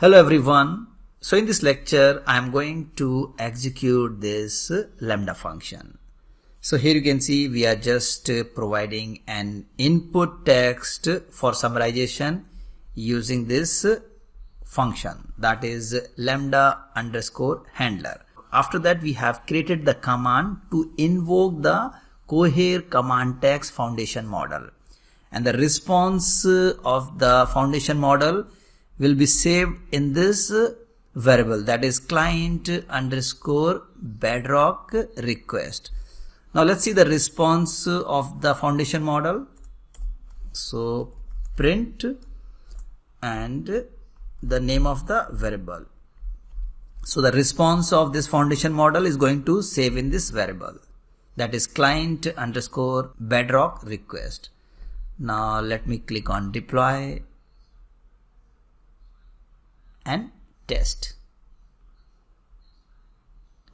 Hello everyone. So in this lecture I am going to execute this Lambda function. So here you can see we are just providing an input text for summarization using this function, that is lambda underscore handler. After that we have created the command to invoke the Cohere command text foundation model, and the response of the foundation model will be saved in this variable, that is client underscore bedrock request. Now let's see the response of the foundation model. So print and the name of the variable. So the response of this foundation model is going to save in this variable, that is client underscore bedrock request. Now let me click on deploy and test.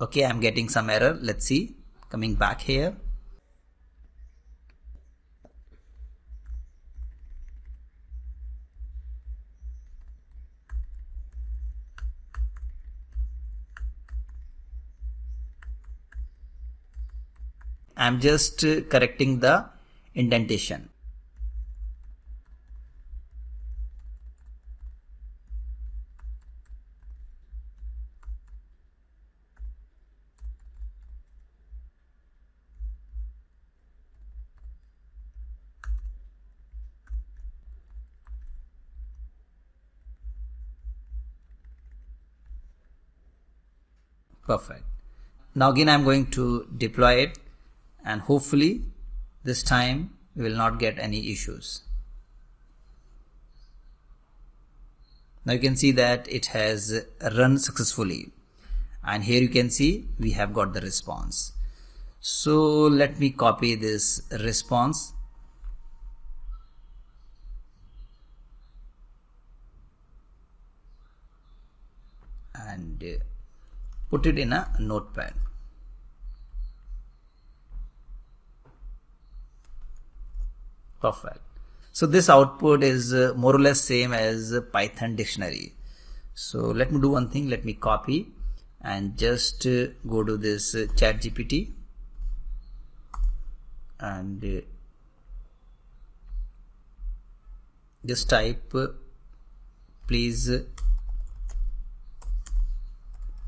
Okay, I'm getting some error. Let's see. Coming back here. I'm just correcting the indentation. Perfect. Now again I'm going to deploy it, and hopefully this time we will not get any issues. Now you can see that it has run successfully, and here you can see we have got the response. So let me copy this response and put it in a notepad. Perfect. So this output is more or less same as Python dictionary. So let me do one thing. Let me copy and just go to this ChatGPT and just type please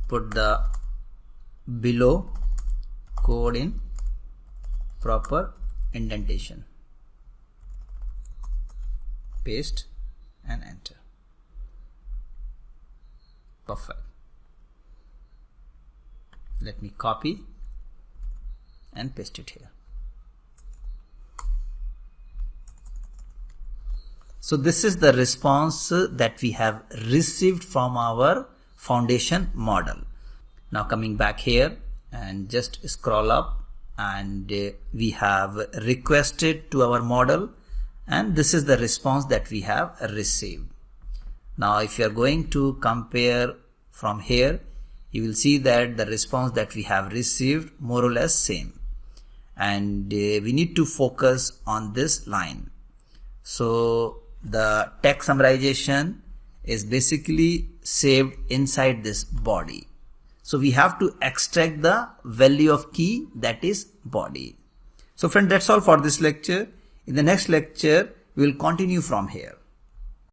put the below code in proper indentation. Paste and enter. Perfect. Let me copy and paste it here. So this is the response that we have received from our foundation model. Now coming back here and just scroll up, and we have requested to our model, and this is the response that we have received. Now if you are going to compare from here, you will see that the response that we have received more or less same, and we need to focus on this line. So the text summarization is basically saved inside this body. So we have to extract the value of key, that is body. So friend, that's all for this lecture. In the next lecture, we will continue from here.